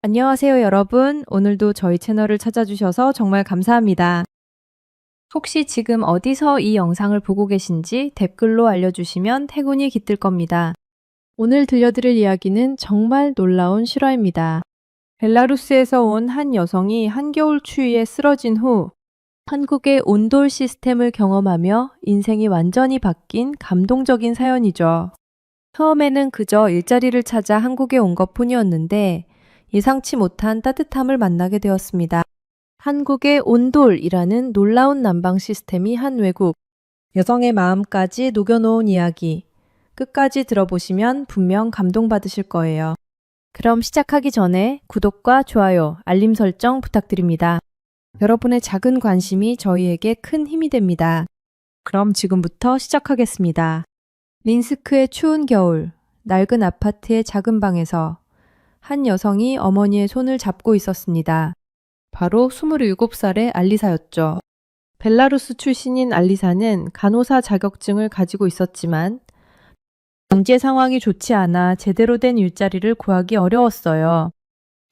안녕하세요, 여러분. 오늘도 저희 채널을 찾아주셔서 정말 감사합니다. 혹시 지금 어디서 이 영상을 보고 계신지 댓글로 알려주시면 행운이 깃들 겁니다. 오늘 들려드릴 이야기는 정말 놀라운 실화입니다. 벨라루스에서 온 한 여성이 한겨울 추위에 쓰러진 후 한국의 온돌 시스템을 경험하며 인생이 완전히 바뀐 감동적인 사연이죠. 처음에는 그저 일자리를 찾아 한국에 온 것뿐이었는데 예상치 못한 따뜻함을 만나게 되었습니다. 한국의 온돌이라는 놀라운 난방 시스템이 한 외국, 여성의 마음까지 녹여놓은 이야기. 끝까지 들어보시면 분명 감동받으실 거예요. 그럼 시작하기 전에 구독과 좋아요, 알림 설정 부탁드립니다. 여러분의 작은 관심이 저희에게 큰 힘이 됩니다. 그럼 지금부터 시작하겠습니다. 민스크의 추운 겨울, 낡은 아파트의 작은 방에서 한 여성이 어머니의 손을 잡고 있었습니다. 바로 27살의 알리사였죠. 벨라루스 출신인 알리사는 간호사 자격증을 가지고 있었지만 경제 상황이 좋지 않아 제대로 된 일자리를 구하기 어려웠어요.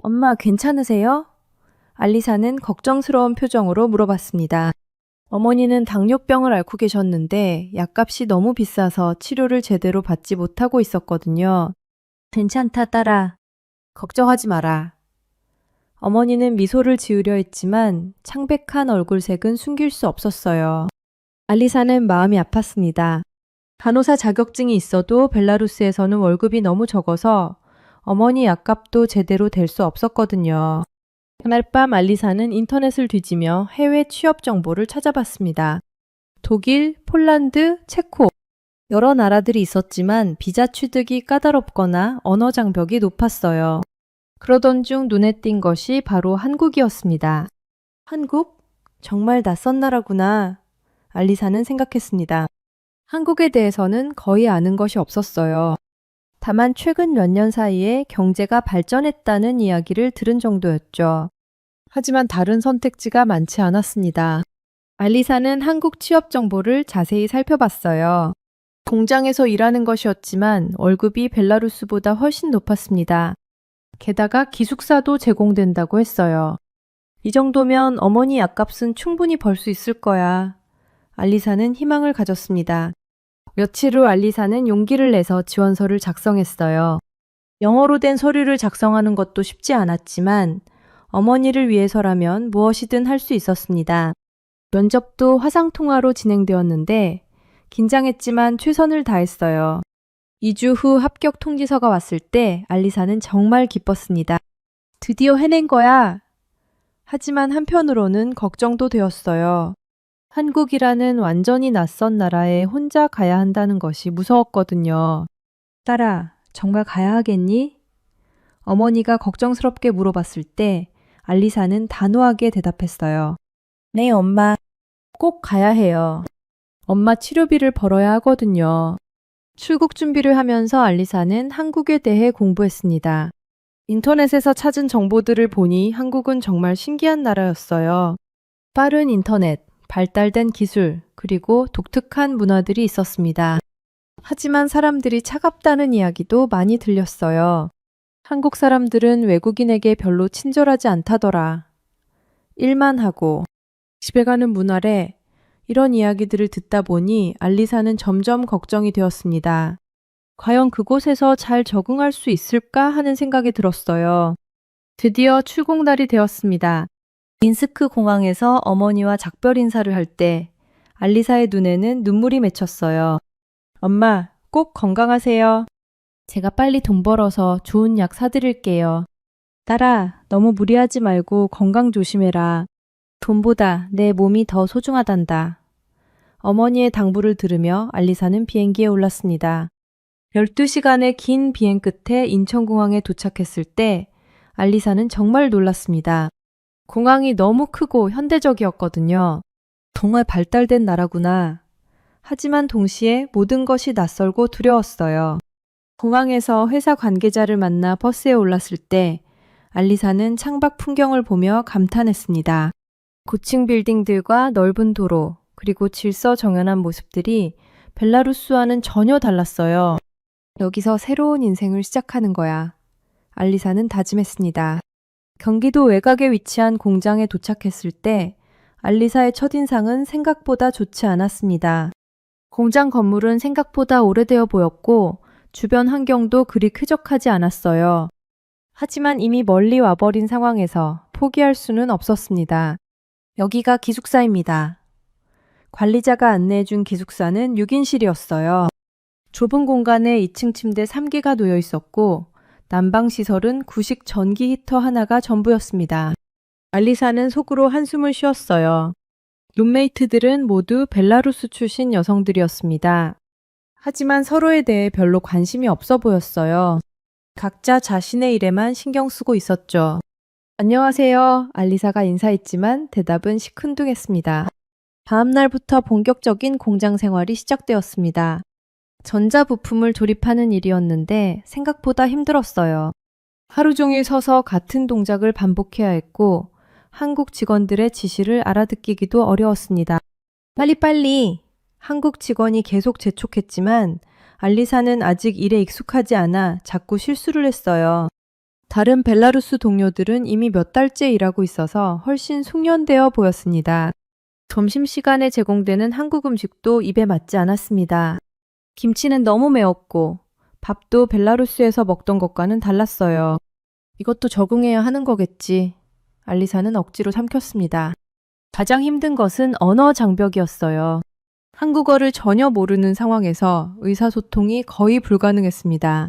엄마, 괜찮으세요? 알리사는 걱정스러운 표정으로 물어봤습니다. 어머니는 당뇨병을 앓고 계셨는데 약값이 너무 비싸서 치료를 제대로 받지 못하고 있었거든요. 괜찮다, 딸아. 걱정하지 마라. 어머니는 미소를 지으려 했지만 창백한 얼굴색은 숨길 수 없었어요. 알리사는 마음이 아팠습니다. 간호사 자격증이 있어도 벨라루스에서는 월급이 너무 적어서 어머니 약값도 제대로 될 수 없었거든요. 그날 밤 알리사는 인터넷을 뒤지며 해외 취업 정보를 찾아봤습니다. 독일, 폴란드, 체코 여러 나라들이 있었지만 비자 취득이 까다롭거나 언어 장벽이 높았어요. 그러던 중 눈에 띈 것이 바로 한국이었습니다. 한국? 정말 낯선 나라구나. 알리사는 생각했습니다. 한국에 대해서는 거의 아는 것이 없었어요. 다만 최근 몇 년 사이에 경제가 발전했다는 이야기를 들은 정도였죠. 하지만 다른 선택지가 많지 않았습니다. 알리사는 한국 취업 정보를 자세히 살펴봤어요. 공장에서 일하는 것이었지만 월급이 벨라루스보다 훨씬 높았습니다. 게다가 기숙사도 제공된다고 했어요. 이 정도면 어머니 약값은 충분히 벌 수 있을 거야. 알리사는 희망을 가졌습니다. 며칠 후 알리사는 용기를 내서 지원서를 작성했어요. 영어로 된 서류를 작성하는 것도 쉽지 않았지만 어머니를 위해서라면 무엇이든 할 수 있었습니다. 면접도 화상통화로 진행되었는데 긴장했지만 최선을 다했어요. 2주 후 합격 통지서가 왔을 때 알리사는 정말 기뻤습니다. 드디어 해낸 거야! 하지만 한편으로는 걱정도 되었어요. 한국이라는 완전히 낯선 나라에 혼자 가야 한다는 것이 무서웠거든요. 딸아, 정말 가야 하겠니? 어머니가 걱정스럽게 물어봤을 때 알리사는 단호하게 대답했어요. 네, 엄마. 꼭 가야 해요. 엄마 치료비를 벌어야 하거든요. 출국 준비를 하면서 알리사는 한국에 대해 공부했습니다. 인터넷에서 찾은 정보들을 보니 한국은 정말 신기한 나라였어요. 빠른 인터넷, 발달된 기술, 그리고 독특한 문화들이 있었습니다. 하지만 사람들이 차갑다는 이야기도 많이 들렸어요. 한국 사람들은 외국인에게 별로 친절하지 않다더라. 일만 하고 집에 가는 문화래. 이런 이야기들을 듣다 보니 알리사는 점점 걱정이 되었습니다. 과연 그곳에서 잘 적응할 수 있을까 하는 생각이 들었어요. 드디어 출국날이 되었습니다. 민스크 공항에서 어머니와 작별 인사를 할 때 알리사의 눈에는 눈물이 맺혔어요. 엄마, 꼭 건강하세요. 제가 빨리 돈 벌어서 좋은 약 사드릴게요. 딸아, 너무 무리하지 말고 건강 조심해라. 돈보다 내 몸이 더 소중하단다. 어머니의 당부를 들으며 알리사는 비행기에 올랐습니다. 12시간의 긴 비행 끝에 인천공항에 도착했을 때 알리사는 정말 놀랐습니다. 공항이 너무 크고 현대적이었거든요. 정말 발달된 나라구나. 하지만 동시에 모든 것이 낯설고 두려웠어요. 공항에서 회사 관계자를 만나 버스에 올랐을 때 알리사는 창밖 풍경을 보며 감탄했습니다. 고층 빌딩들과 넓은 도로, 그리고 질서정연한 모습들이 벨라루스와는 전혀 달랐어요. 여기서 새로운 인생을 시작하는 거야. 알리사는 다짐했습니다. 경기도 외곽에 위치한 공장에 도착했을 때 알리사의 첫인상은 생각보다 좋지 않았습니다. 공장 건물은 생각보다 오래되어 보였고 주변 환경도 그리 쾌적하지 않았어요. 하지만 이미 멀리 와버린 상황에서 포기할 수는 없었습니다. 여기가 기숙사입니다. 관리자가 안내해준 기숙사는 6인실이었어요. 좁은 공간에 2층 침대 3개가 놓여 있었고 난방시설은 구식 전기 히터 하나가 전부였습니다. 알리사는 속으로 한숨을 쉬었어요. 룸메이트들은 모두 벨라루스 출신 여성들이었습니다. 하지만 서로에 대해 별로 관심이 없어 보였어요. 각자 자신의 일에만 신경 쓰고 있었죠. 안녕하세요. 알리사가 인사했지만 대답은 시큰둥했습니다. 다음 날부터 본격적인 공장 생활이 시작되었습니다. 전자부품을 조립하는 일이었는데 생각보다 힘들었어요. 하루 종일 서서 같은 동작을 반복해야 했고 한국 직원들의 지시를 알아듣기도 어려웠습니다. 빨리빨리! 한국 직원이 계속 재촉했지만 알리사는 아직 일에 익숙하지 않아 자꾸 실수를 했어요. 다른 벨라루스 동료들은 이미 몇 달째 일하고 있어서 훨씬 숙련되어 보였습니다. 점심시간에 제공되는 한국 음식도 입에 맞지 않았습니다. 김치는 너무 매웠고 밥도 벨라루스에서 먹던 것과는 달랐어요. 이것도 적응해야 하는 거겠지. 알리사는 억지로 삼켰습니다. 가장 힘든 것은 언어 장벽이었어요. 한국어를 전혀 모르는 상황에서 의사소통이 거의 불가능했습니다.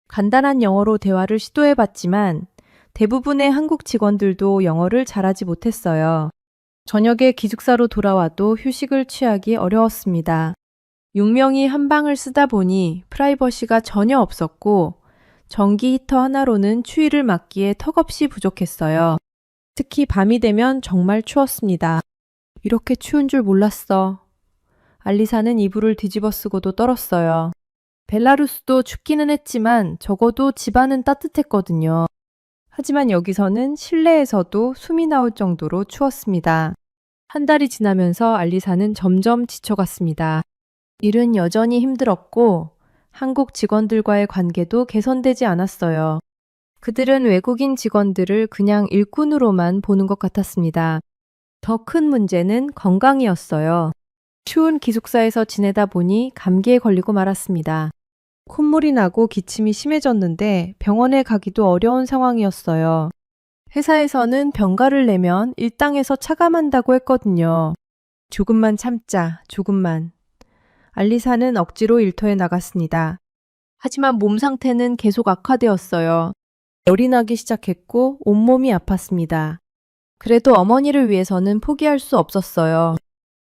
간단한 영어로 대화를 시도해봤지만 대부분의 한국 직원들도 영어를 잘하지 못했어요. 저녁에 기숙사로 돌아와도 휴식을 취하기 어려웠습니다. 6명이 한 방을 쓰다 보니 프라이버시가 전혀 없었고 전기 히터 하나로는 추위를 막기에 턱없이 부족했어요. 특히 밤이 되면 정말 추웠습니다. 이렇게 추운 줄 몰랐어. 알리사는 이불을 뒤집어 쓰고도 떨었어요. 벨라루스도 춥기는 했지만 적어도 집안은 따뜻했거든요. 하지만 여기서는 실내에서도 숨이 나올 정도로 추웠습니다. 한 달이 지나면서 알리사는 점점 지쳐갔습니다. 일은 여전히 힘들었고 한국 직원들과의 관계도 개선되지 않았어요. 그들은 외국인 직원들을 그냥 일꾼으로만 보는 것 같았습니다. 더 큰 문제는 건강이었어요. 추운 기숙사에서 지내다 보니 감기에 걸리고 말았습니다. 콧물이 나고 기침이 심해졌는데 병원에 가기도 어려운 상황이었어요. 회사에서는 병가를 내면 일당에서 차감한다고 했거든요. 조금만 참자, 조금만. 알리사는 억지로 일터에 나갔습니다. 하지만 몸 상태는 계속 악화되었어요. 열이 나기 시작했고 온몸이 아팠습니다. 그래도 어머니를 위해서는 포기할 수 없었어요.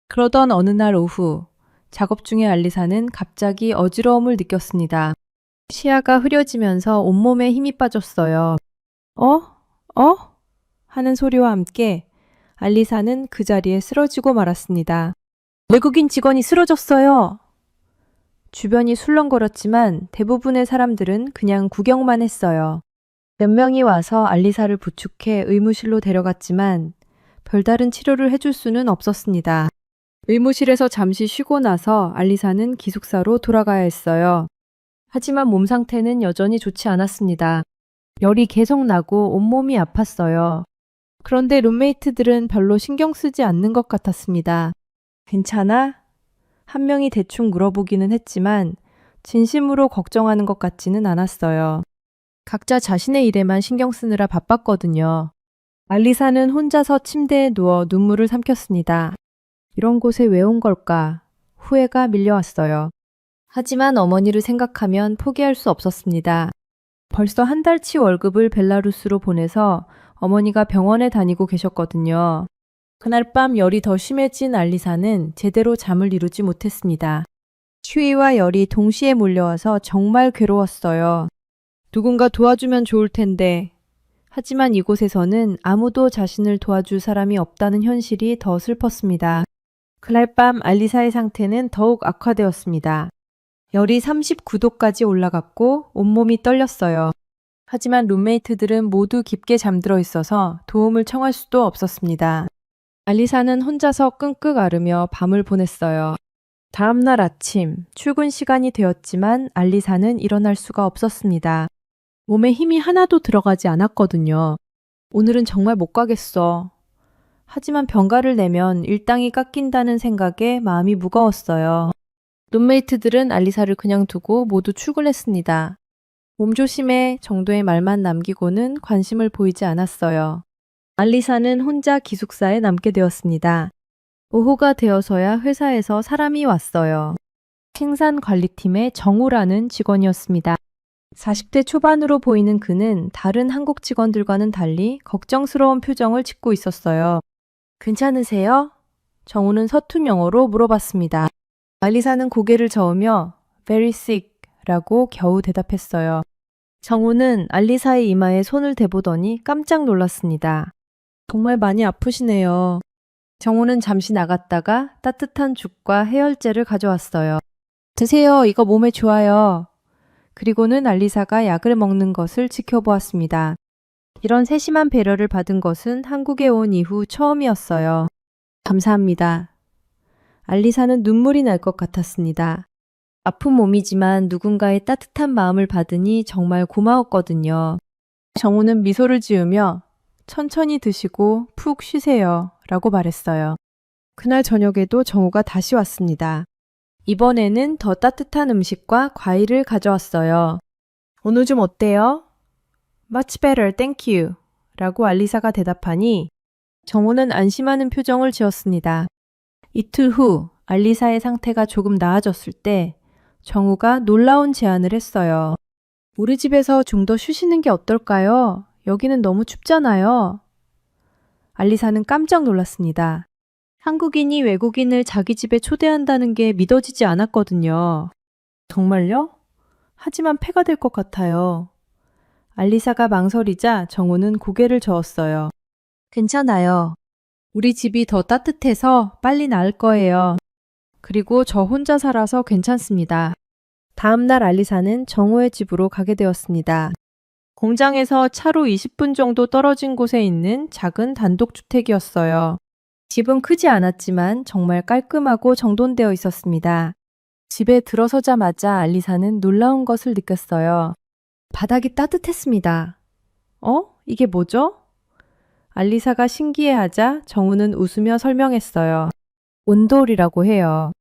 그러던 어느 날 오후, 작업 중에 알리사는 갑자기 어지러움을 느꼈습니다. 시야가 흐려지면서 온몸에 힘이 빠졌어요. 하는 소리와 함께 알리사는 그 자리에 쓰러지고 말았습니다. 외국인 직원이 쓰러졌어요. 주변이 술렁거렸지만 대부분의 사람들은 그냥 구경만 했어요. 몇 명이 와서 알리사를 부축해 의무실로 데려갔지만 별다른 치료를 해줄 수는 없었습니다. 의무실에서 잠시 쉬고 나서 알리사는 기숙사로 돌아가야 했어요. 하지만 몸 상태는 여전히 좋지 않았습니다. 열이 계속 나고 온몸이 아팠어요. 그런데 룸메이트들은 별로 신경 쓰지 않는 것 같았습니다. 괜찮아? 한 명이 대충 물어보기는 했지만 진심으로 걱정하는 것 같지는 않았어요. 각자 자신의 일에만 신경 쓰느라 바빴거든요. 알리사는 혼자서 침대에 누워 눈물을 삼켰습니다. 이런 곳에 왜 온 걸까? 후회가 밀려왔어요. 하지만 어머니를 생각하면 포기할 수 없었습니다. 벌써 한 달치 월급을 벨라루스로 보내서 어머니가 병원에 다니고 계셨거든요. 그날 밤 열이 더 심해진 알리사는 제대로 잠을 이루지 못했습니다. 추위와 열이 동시에 몰려와서 정말 괴로웠어요. 누군가 도와주면 좋을 텐데. 하지만 이곳에서는 아무도 자신을 도와줄 사람이 없다는 현실이 더 슬펐습니다. 그날 밤 알리사의 상태는 더욱 악화되었습니다. 열이 39도까지 올라갔고 온몸이 떨렸어요. 하지만 룸메이트들은 모두 깊게 잠들어 있어서 도움을 청할 수도 없었습니다. 알리사는 혼자서 끙끙 앓으며 밤을 보냈어요. 다음 날 아침, 출근 시간이 되었지만 알리사는 일어날 수가 없었습니다. 몸에 힘이 하나도 들어가지 않았거든요. 오늘은 정말 못 가겠어. 하지만 병가를 내면 일당이 깎인다는 생각에 마음이 무거웠어요. 룸메이트들은 알리사를 그냥 두고 모두 출근했습니다. 몸조심해 정도의 말만 남기고는 관심을 보이지 않았어요. 알리사는 혼자 기숙사에 남게 되었습니다. 오후가 되어서야 회사에서 사람이 왔어요. 생산관리팀의 정우라는 직원이었습니다. 40대 초반으로 보이는 그는 다른 한국 직원들과는 달리 걱정스러운 표정을 짓고 있었어요. 괜찮으세요? 정우는 서툰 영어로 물어봤습니다. 알리사는 고개를 저으며 very sick 라고 겨우 대답했어요. 정우는 알리사의 이마에 손을 대보더니 깜짝 놀랐습니다. 정말 많이 아프시네요. 정우는 잠시 나갔다가 따뜻한 죽과 해열제를 가져왔어요. 드세요. 이거 몸에 좋아요. 그리고는 알리사가 약을 먹는 것을 지켜보았습니다. 이런 세심한 배려를 받은 것은 한국에 온 이후 처음이었어요. 감사합니다. 알리사는 눈물이 날 것 같았습니다. 아픈 몸이지만 누군가의 따뜻한 마음을 받으니 정말 고마웠거든요. 정우는 미소를 지으며 천천히 드시고 푹 쉬세요 라고 말했어요. 그날 저녁에도 정우가 다시 왔습니다. 이번에는 더 따뜻한 음식과 과일을 가져왔어요. 오늘 좀 어때요? Much better, thank you 라고 알리사가 대답하니 정우는 안심하는 표정을 지었습니다. 이틀 후 알리사의 상태가 조금 나아졌을 때 정우가 놀라운 제안을 했어요. 우리 집에서 좀 더 쉬시는 게 어떨까요? 여기는 너무 춥잖아요. 알리사는 깜짝 놀랐습니다. 한국인이 외국인을 자기 집에 초대한다는 게 믿어지지 않았거든요. 정말요? 하지만 폐가 될 것 같아요. 알리사가 망설이자 정우는 고개를 저었어요. 괜찮아요. 우리 집이 더 따뜻해서 빨리 나을 거예요. 그리고 저 혼자 살아서 괜찮습니다. 다음 날 알리사는 정우의 집으로 가게 되었습니다. 공장에서 차로 20분 정도 떨어진 곳에 있는 작은 단독주택이었어요. 집은 크지 않았지만 정말 깔끔하고 정돈되어 있었습니다. 집에 들어서자마자 알리사는 놀라운 것을 느꼈어요. 바닥이 따뜻했습니다. 이게 뭐죠? 알리사가 신기해하자 정우는 웃으며 설명했어요. 온돌이라고 해요.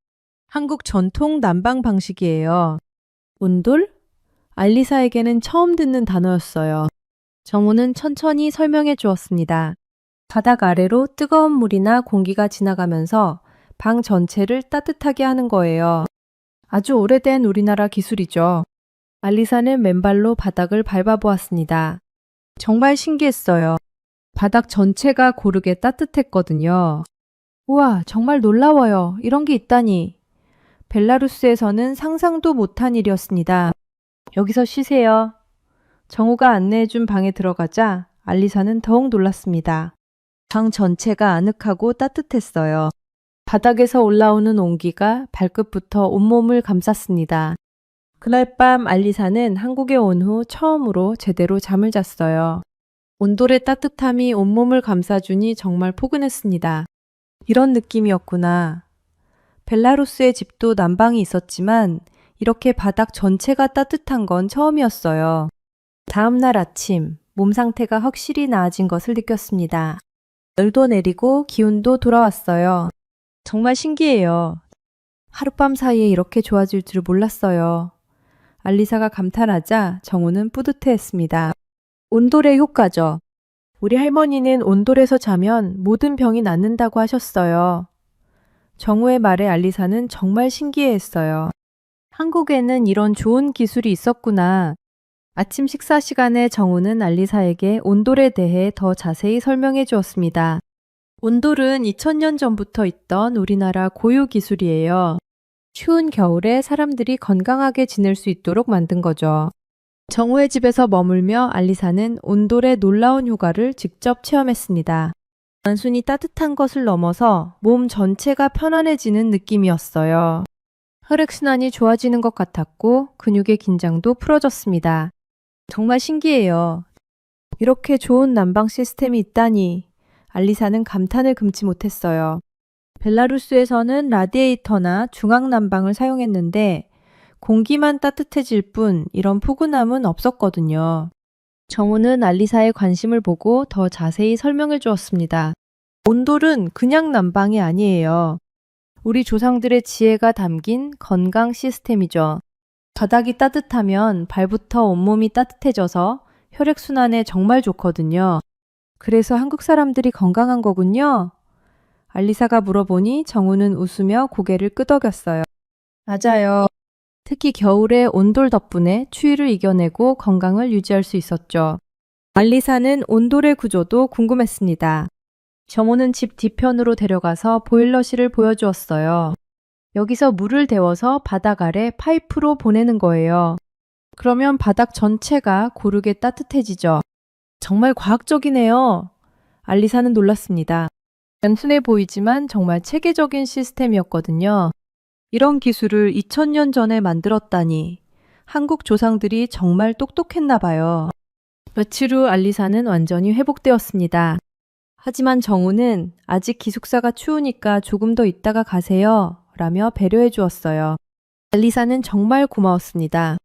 한국 전통 난방 방식이에요. 온돌? 알리사에게는 처음 듣는 단어였어요. 정우는 천천히 설명해 주었습니다. 바닥 아래로 뜨거운 물이나 공기가 지나가면서 방 전체를 따뜻하게 하는 거예요. 아주 오래된 우리나라 기술이죠. 알리사는 맨발로 바닥을 밟아보았습니다. 정말 신기했어요. 바닥 전체가 고르게 따뜻했거든요. 우와, 정말 놀라워요. 이런 게 있다니. 벨라루스에서는 상상도 못한 일이었습니다. 여기서 쉬세요. 정우가 안내해준 방에 들어가자 알리사는 더욱 놀랐습니다. 방 전체가 아늑하고 따뜻했어요. 바닥에서 올라오는 온기가 발끝부터 온몸을 감쌌습니다. 그날 밤 알리사는 한국에 온 후 처음으로 제대로 잠을 잤어요. 온돌의 따뜻함이 온몸을 감싸주니 정말 포근했습니다. 이런 느낌이었구나. 벨라루스의 집도 난방이 있었지만 이렇게 바닥 전체가 따뜻한 건 처음이었어요. 다음 날 아침, 몸 상태가 확실히 나아진 것을 느꼈습니다. 열도 내리고 기운도 돌아왔어요. 정말 신기해요. 하룻밤 사이에 이렇게 좋아질 줄 몰랐어요. 알리사가 감탄하자 정우는 뿌듯해했습니다. 온돌의 효과죠. 우리 할머니는 온돌에서 자면 모든 병이 낫는다고 하셨어요. 정우의 말에 알리사는 정말 신기해했어요. 한국에는 이런 좋은 기술이 있었구나. 아침 식사 시간에 정우는 알리사에게 온돌에 대해 더 자세히 설명해 주었습니다. 온돌은 2000년 전부터 있던 우리나라 고유 기술이에요. 추운 겨울에 사람들이 건강하게 지낼 수 있도록 만든 거죠. 정우의 집에서 머물며 알리사는 온돌의 놀라운 효과를 직접 체험했습니다. 단순히 따뜻한 것을 넘어서 몸 전체가 편안해지는 느낌이었어요. 혈액순환이 좋아지는 것 같았고 근육의 긴장도 풀어졌습니다. 정말 신기해요. 이렇게 좋은 난방 시스템이 있다니 알리사는 감탄을 금치 못했어요. 벨라루스에서는 라디에이터나 중앙난방을 사용했는데 공기만 따뜻해질 뿐 이런 포근함은 없었거든요. 정우는 알리사의 관심을 보고 더 자세히 설명해 주었습니다. 온돌은 그냥 난방이 아니에요. 우리 조상들의 지혜가 담긴 건강 시스템이죠. 바닥이 따뜻하면 발부터 온몸이 따뜻해져서 혈액순환에 정말 좋거든요. 그래서 한국 사람들이 건강한 거군요. 알리사가 물어보니 정우는 웃으며 고개를 끄덕였어요. 맞아요. 특히 겨울에 온돌 덕분에 추위를 이겨내고 건강을 유지할 수 있었죠. 알리사는 온돌의 구조도 궁금했습니다. 정우는 집 뒤편으로 데려가서 보일러실을 보여주었어요. 여기서 물을 데워서 바닥 아래 파이프로 보내는 거예요. 그러면 바닥 전체가 고르게 따뜻해지죠. 정말 과학적이네요. 알리사는 놀랐습니다. 단순해 보이지만 정말 체계적인 시스템이었거든요. 이런 기술을 2000년 전에 만들었다니 한국 조상들이 정말 똑똑했나 봐요. 며칠 후 알리사는 완전히 회복되었습니다. 하지만 정우는 아직 기숙사가 추우니까 조금 더 있다가 가세요 라며 배려해 주었어요. 알리사는 정말 고마웠습니다.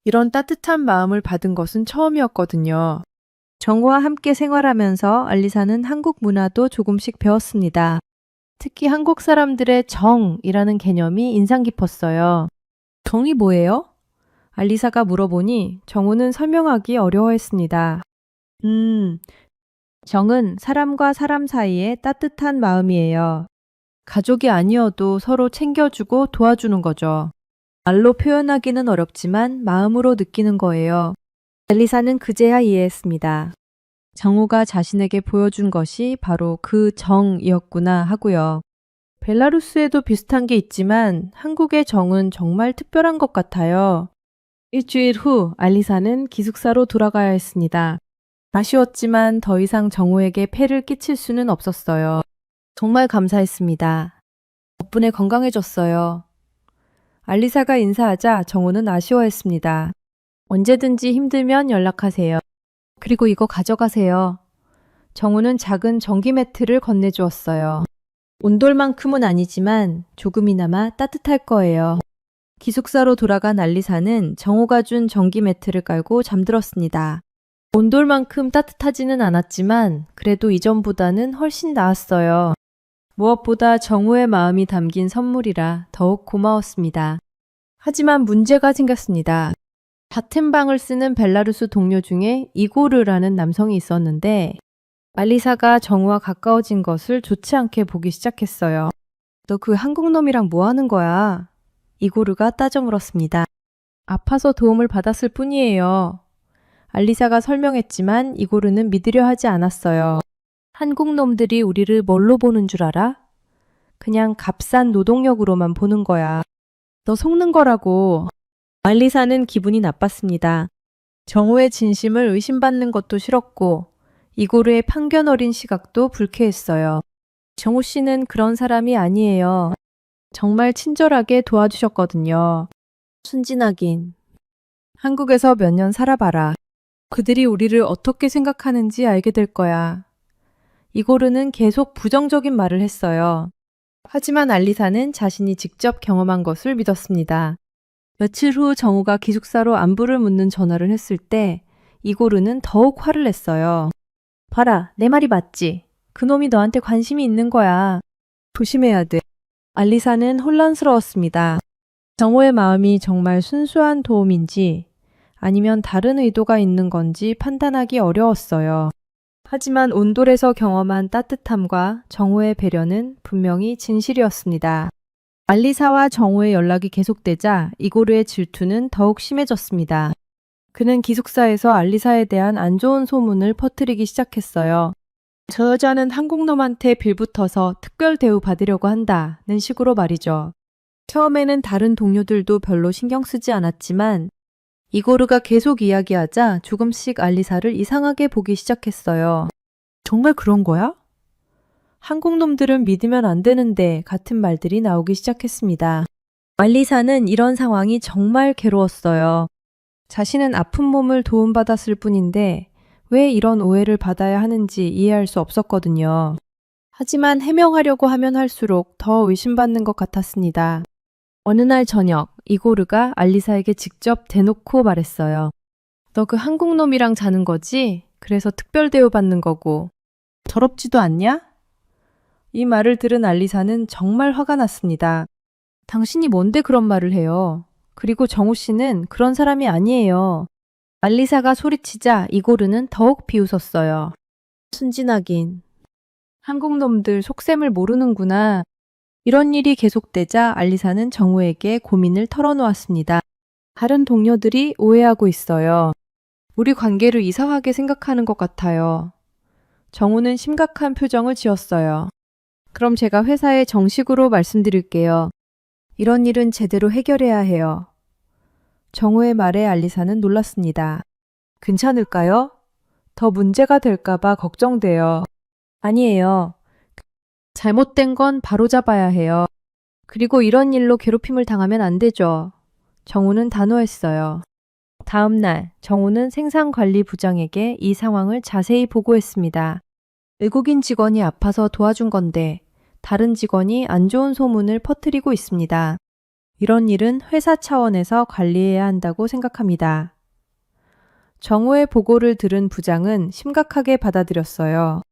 이런 따뜻한 마음을 받은 것은 처음이었거든요. 정우와 함께 생활하면서 알리사는 한국 문화도 조금씩 배웠습니다. 특히 한국 사람들의 정이라는 개념이 인상 깊었어요. 정이 뭐예요? 알리사가 물어보니 정우는 설명하기 어려워했습니다. 정은 사람과 사람 사이의 따뜻한 마음이에요. 가족이 아니어도 서로 챙겨주고 도와주는 거죠. 말로 표현하기는 어렵지만 마음으로 느끼는 거예요. 알리사는 그제야 이해했습니다. 정우가 자신에게 보여준 것이 바로 그 정이었구나 하고요. 벨라루스에도 비슷한 게 있지만 한국의 정은 정말 특별한 것 같아요. 일주일 후 알리사는 기숙사로 돌아가야 했습니다. 아쉬웠지만 더 이상 정우에게 폐를 끼칠 수는 없었어요. 정말 감사했습니다. 덕분에 건강해졌어요. 알리사가 인사하자 정우는 아쉬워했습니다. 언제든지 힘들면 연락하세요. 그리고 이거 가져가세요. 정우는 작은 전기 매트를 건네주었어요. 온돌만큼은 아니지만 조금이나마 따뜻할 거예요. 기숙사로 돌아간 알리사는 정우가 준 전기 매트를 깔고 잠들었습니다. 온돌만큼 따뜻하지는 않았지만 그래도 이전보다는 훨씬 나았어요. 무엇보다 정우의 마음이 담긴 선물이라 더욱 고마웠습니다. 하지만 문제가 생겼습니다. 같은 방을 쓰는 벨라루스 동료 중에 이고르라는 남성이 있었는데 알리사가 정우와 가까워진 것을 좋지 않게 보기 시작했어요. 너 그 한국 놈이랑 뭐 하는 거야? 이고르가 따져 물었습니다. 아파서 도움을 받았을 뿐이에요. 알리사가 설명했지만 이고르는 믿으려 하지 않았어요. 한국 놈들이 우리를 뭘로 보는 줄 알아? 그냥 값싼 노동력으로만 보는 거야. 너 속는 거라고. 알리사는 기분이 나빴습니다. 정우의 진심을 의심받는 것도 싫었고 이고르의 편견 어린 시각도 불쾌했어요. 정우 씨는 그런 사람이 아니에요. 정말 친절하게 도와주셨거든요. 순진하긴. 한국에서 몇 년 살아봐라. 그들이 우리를 어떻게 생각하는지 알게 될 거야. 이고르는 계속 부정적인 말을 했어요. 하지만 알리사는 자신이 직접 경험한 것을 믿었습니다. 며칠 후 정우가 기숙사로 안부를 묻는 전화를 했을 때 이고르는 더욱 화를 냈어요. 봐라, 내 말이 맞지? 그놈이 너한테 관심이 있는 거야. 조심해야 돼. 알리사는 혼란스러웠습니다. 정우의 마음이 정말 순수한 도움인지 아니면 다른 의도가 있는 건지 판단하기 어려웠어요. 하지만 온돌에서 경험한 따뜻함과 정우의 배려는 분명히 진실이었습니다. 알리사와 정우의 연락이 계속되자 이고르의 질투는 더욱 심해졌습니다. 그는 기숙사에서 알리사에 대한 안 좋은 소문을 퍼뜨리기 시작했어요. 저 여자는 한국 놈한테 빌붙어서 특별 대우 받으려고 한다는 식으로 말이죠. 처음에는 다른 동료들도 별로 신경 쓰지 않았지만 이고르가 계속 이야기하자 조금씩 알리사를 이상하게 보기 시작했어요. 정말 그런 거야? 한국 놈들은 믿으면 안 되는데 같은 말들이 나오기 시작했습니다. 알리사는 이런 상황이 정말 괴로웠어요. 자신은 아픈 몸을 도움받았을 뿐인데 왜 이런 오해를 받아야 하는지 이해할 수 없었거든요. 하지만 해명하려고 하면 할수록 더 의심받는 것 같았습니다. 어느 날 저녁, 이고르가 알리사에게 직접 대놓고 말했어요. 너 그 한국 놈이랑 자는 거지? 그래서 특별 대우 받는 거고. 더럽지도 않냐? 이 말을 들은 알리사는 정말 화가 났습니다. 당신이 뭔데 그런 말을 해요? 그리고 정우 씨는 그런 사람이 아니에요. 알리사가 소리치자 이고르는 더욱 비웃었어요. 순진하긴. 한국 놈들 속셈을 모르는구나. 이런 일이 계속되자 알리사는 정우에게 고민을 털어놓았습니다. 다른 동료들이 오해하고 있어요. 우리 관계를 이상하게 생각하는 것 같아요. 정우는 심각한 표정을 지었어요. 그럼 제가 회사에 정식으로 말씀드릴게요. 이런 일은 제대로 해결해야 해요. 정우의 말에 알리사는 놀랐습니다. 괜찮을까요? 더 문제가 될까봐 걱정돼요. 아니에요. 잘못된 건 바로잡아야 해요. 그리고 이런 일로 괴롭힘을 당하면 안 되죠. 정우는 단호했어요. 다음 날 정우는 생산관리부장에게 이 상황을 자세히 보고했습니다. 외국인 직원이 아파서 도와준 건데 다른 직원이 안 좋은 소문을 퍼뜨리고 있습니다. 이런 일은 회사 차원에서 관리해야 한다고 생각합니다. 정우의 보고를 들은 부장은 심각하게 받아들였어요.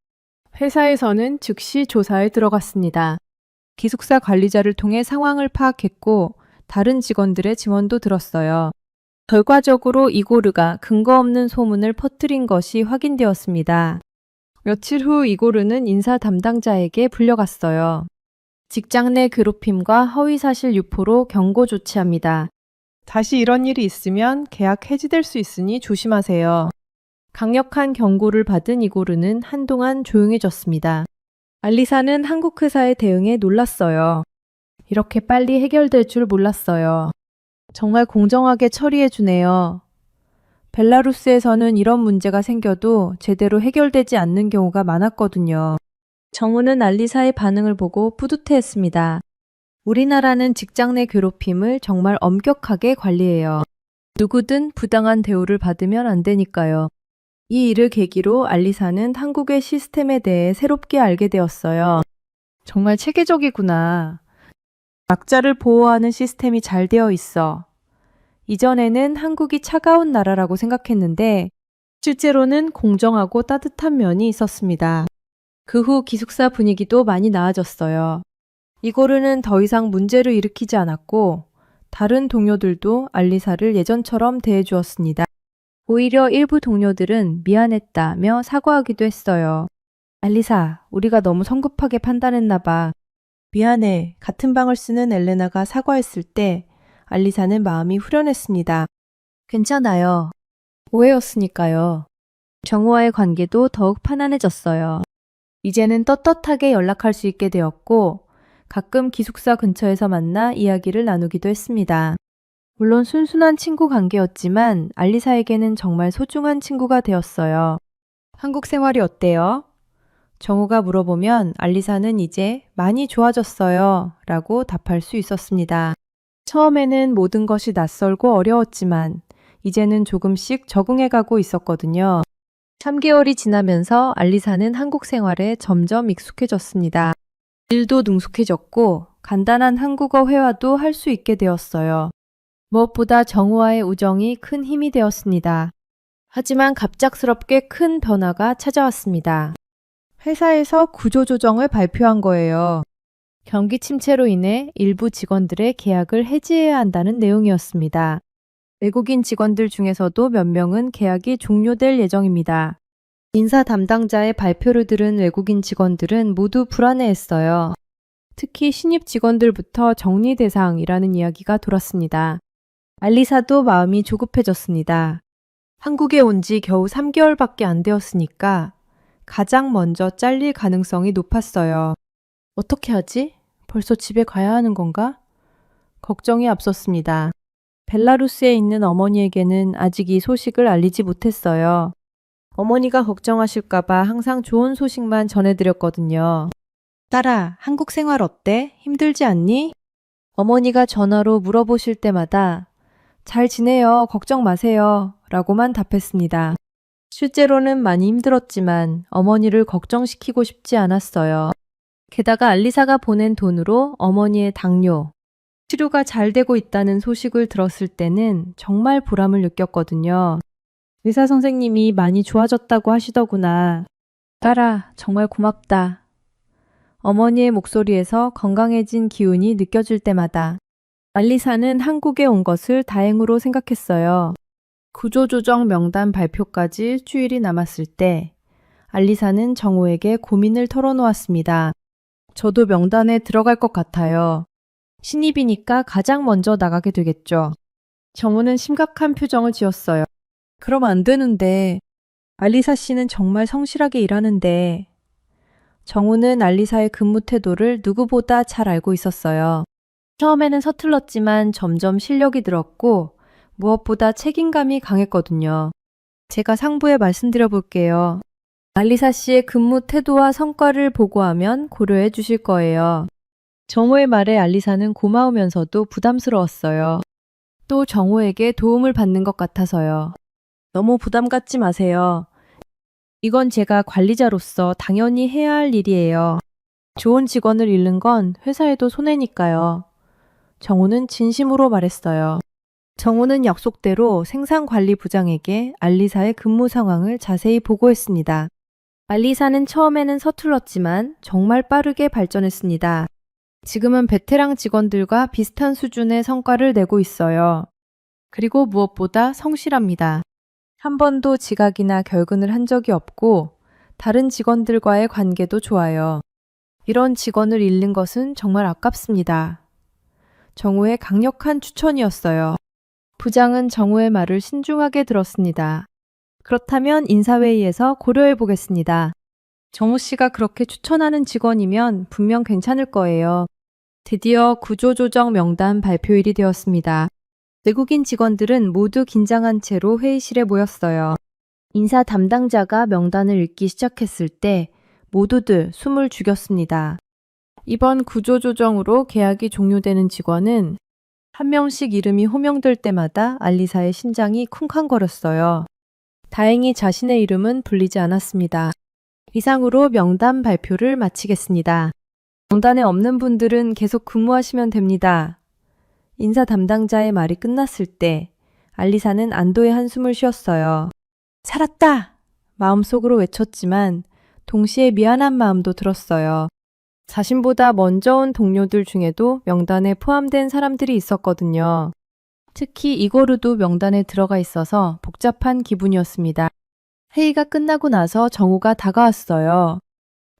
회사에서는 즉시 조사에 들어갔습니다. 기숙사 관리자를 통해 상황을 파악했고 다른 직원들의 증언도 들었어요. 결과적으로 이고르가 근거 없는 소문을 퍼뜨린 것이 확인되었습니다. 며칠 후 이고르는 인사 담당자에게 불려갔어요. 직장 내 괴롭힘과 허위사실 유포로 경고 조치합니다. 다시 이런 일이 있으면 계약 해지될 수 있으니 조심하세요. 강력한 경고를 받은 이고르는 한동안 조용해졌습니다. 알리사는 한국 회사의 대응에 놀랐어요. 이렇게 빨리 해결될 줄 몰랐어요. 정말 공정하게 처리해 주네요. 벨라루스에서는 이런 문제가 생겨도 제대로 해결되지 않는 경우가 많았거든요. 정우는 알리사의 반응을 보고 뿌듯해했습니다. 우리나라는 직장 내 괴롭힘을 정말 엄격하게 관리해요. 누구든 부당한 대우를 받으면 안 되니까요. 이 일을 계기로 알리사는 한국의 시스템에 대해 새롭게 알게 되었어요. 정말 체계적이구나. 약자를 보호하는 시스템이 잘 되어 있어. 이전에는 한국이 차가운 나라라고 생각했는데 실제로는 공정하고 따뜻한 면이 있었습니다. 그 후 기숙사 분위기도 많이 나아졌어요. 이고르는 더 이상 문제를 일으키지 않았고 다른 동료들도 알리사를 예전처럼 대해주었습니다. 오히려 일부 동료들은 미안했다며 사과하기도 했어요. 알리사, 우리가 너무 성급하게 판단했나 봐. 미안해. 같은 방을 쓰는 엘레나가 사과했을 때 알리사는 마음이 후련했습니다. 괜찮아요. 오해였으니까요. 정우와의 관계도 더욱 편안해졌어요. 이제는 떳떳하게 연락할 수 있게 되었고 가끔 기숙사 근처에서 만나 이야기를 나누기도 했습니다. 물론 순순한 친구 관계였지만 알리사에게는 정말 소중한 친구가 되었어요. 한국 생활이 어때요? 정우가 물어보면 알리사는 이제 많이 좋아졌어요 라고 답할 수 있었습니다. 처음에는 모든 것이 낯설고 어려웠지만 이제는 조금씩 적응해가고 있었거든요. 3개월이 지나면서 알리사는 한국 생활에 점점 익숙해졌습니다. 일도 능숙해졌고 간단한 한국어 회화도 할 수 있게 되었어요. 무엇보다 정우와의 우정이 큰 힘이 되었습니다. 하지만 갑작스럽게 큰 변화가 찾아왔습니다. 회사에서 구조조정을 발표한 거예요. 경기 침체로 인해 일부 직원들의 계약을 해지해야 한다는 내용이었습니다. 외국인 직원들 중에서도 몇 명은 계약이 종료될 예정입니다. 인사 담당자의 발표를 들은 외국인 직원들은 모두 불안해했어요. 특히 신입 직원들부터 정리 대상이라는 이야기가 돌았습니다. 알리사도 마음이 조급해졌습니다. 한국에 온 지 겨우 3개월밖에 안 되었으니까 가장 먼저 잘릴 가능성이 높았어요. 어떻게 하지? 벌써 집에 가야 하는 건가? 걱정이 앞섰습니다. 벨라루스에 있는 어머니에게는 아직 이 소식을 알리지 못했어요. 어머니가 걱정하실까봐 항상 좋은 소식만 전해드렸거든요. 딸아, 한국 생활 어때? 힘들지 않니? 어머니가 전화로 물어보실 때마다 잘 지내요. 걱정 마세요. 라고만 답했습니다. 실제로는 많이 힘들었지만 어머니를 걱정시키고 싶지 않았어요. 게다가 알리사가 보낸 돈으로 어머니의 당뇨, 치료가 잘 되고 있다는 소식을 들었을 때는 정말 보람을 느꼈거든요. 의사 선생님이 많이 좋아졌다고 하시더구나. 딸아, 정말 고맙다. 어머니의 목소리에서 건강해진 기운이 느껴질 때마다 알리사는 한국에 온 것을 다행으로 생각했어요. 구조조정 명단 발표까지 일주일이 남았을 때 알리사는 정우에게 고민을 털어놓았습니다. 저도 명단에 들어갈 것 같아요. 신입이니까 가장 먼저 나가게 되겠죠. 정우는 심각한 표정을 지었어요. 그럼 안 되는데. 알리사 씨는 정말 성실하게 일하는데. 정우는 알리사의 근무 태도를 누구보다 잘 알고 있었어요. 처음에는 서툴렀지만 점점 실력이 늘었고 무엇보다 책임감이 강했거든요. 제가 상부에 말씀드려 볼게요. 알리사 씨의 근무 태도와 성과를 보고하면 고려해 주실 거예요. 정호의 말에 알리사는 고마우면서도 부담스러웠어요. 또 정호에게 도움을 받는 것 같아서요. 너무 부담 갖지 마세요. 이건 제가 관리자로서 당연히 해야 할 일이에요. 좋은 직원을 잃는 건 회사에도 손해니까요. 정호는 진심으로 말했어요. 정호는 약속대로 생산관리부장에게 알리사의 근무 상황을 자세히 보고했습니다. 알리사는 처음에는 서툴렀지만 정말 빠르게 발전했습니다. 지금은 베테랑 직원들과 비슷한 수준의 성과를 내고 있어요. 그리고 무엇보다 성실합니다. 한 번도 지각이나 결근을 한 적이 없고 다른 직원들과의 관계도 좋아요. 이런 직원을 잃는 것은 정말 아깝습니다. 정우의 강력한 추천이었어요. 부장은 정우의 말을 신중하게 들었습니다. 그렇다면 인사회의에서 고려해 보겠습니다. 정우 씨가 그렇게 추천하는 직원이면 분명 괜찮을 거예요. 드디어 구조조정 명단 발표일이 되었습니다. 외국인 직원들은 모두 긴장한 채로 회의실에 모였어요. 인사 담당자가 명단을 읽기 시작했을 때 모두들 숨을 죽였습니다. 이번 구조조정으로 계약이 종료되는 직원은 한 명씩 이름이 호명될 때마다 알리사의 심장이 쿵쾅거렸어요. 다행히 자신의 이름은 불리지 않았습니다. 이상으로 명단 발표를 마치겠습니다. 명단에 없는 분들은 계속 근무하시면 됩니다. 인사 담당자의 말이 끝났을 때 알리사는 안도의 한숨을 쉬었어요. 살았다! 마음속으로 외쳤지만 동시에 미안한 마음도 들었어요. 자신보다 먼저 온 동료들 중에도 명단에 포함된 사람들이 있었거든요. 특히 이고르도 명단에 들어가 있어서 복잡한 기분이었습니다. 회의가 끝나고 나서 정우가 다가왔어요.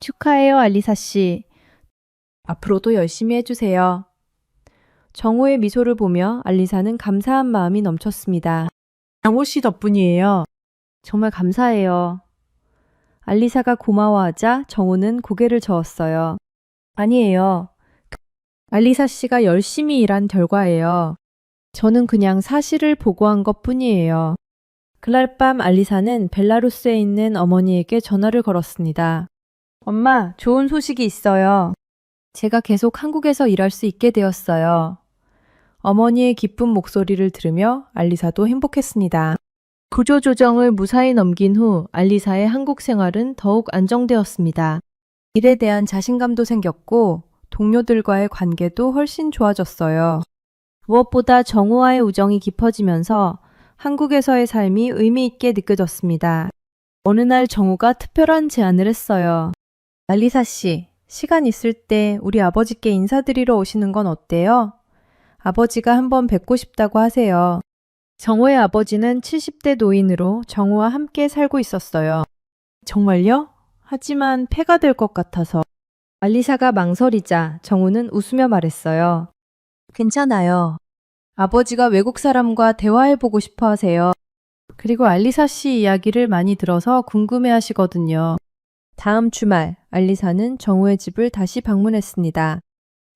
축하해요, 알리사 씨. 앞으로도 열심히 해주세요. 정우의 미소를 보며 알리사는 감사한 마음이 넘쳤습니다. 정우 씨 덕분이에요. 정말 감사해요. 알리사가 고마워하자 정우는 고개를 저었어요. 아니에요. 알리사 씨가 열심히 일한 결과예요. 저는 그냥 사실을 보고한 것 뿐이에요. 그날 밤 알리사는 벨라루스에 있는 어머니에게 전화를 걸었습니다. 엄마, 좋은 소식이 있어요. 제가 계속 한국에서 일할 수 있게 되었어요. 어머니의 기쁜 목소리를 들으며 알리사도 행복했습니다. 구조조정을 무사히 넘긴 후 알리사의 한국 생활은 더욱 안정되었습니다. 일에 대한 자신감도 생겼고 동료들과의 관계도 훨씬 좋아졌어요. 무엇보다 정우와의 우정이 깊어지면서 한국에서의 삶이 의미 있게 느껴졌습니다. 어느 날 정우가 특별한 제안을 했어요. 알리사 씨, 시간 있을 때 우리 아버지께 인사드리러 오시는 건 어때요? 아버지가 한번 뵙고 싶다고 하세요. 정우의 아버지는 70대 노인으로 정우와 함께 살고 있었어요. 정말요? 하지만 폐가 될 것 같아서. 알리사가 망설이자 정우는 웃으며 말했어요. 괜찮아요. 아버지가 외국 사람과 대화해보고 싶어 하세요. 그리고 알리사 씨 이야기를 많이 들어서 궁금해 하시거든요. 다음 주말 알리사는 정우의 집을 다시 방문했습니다.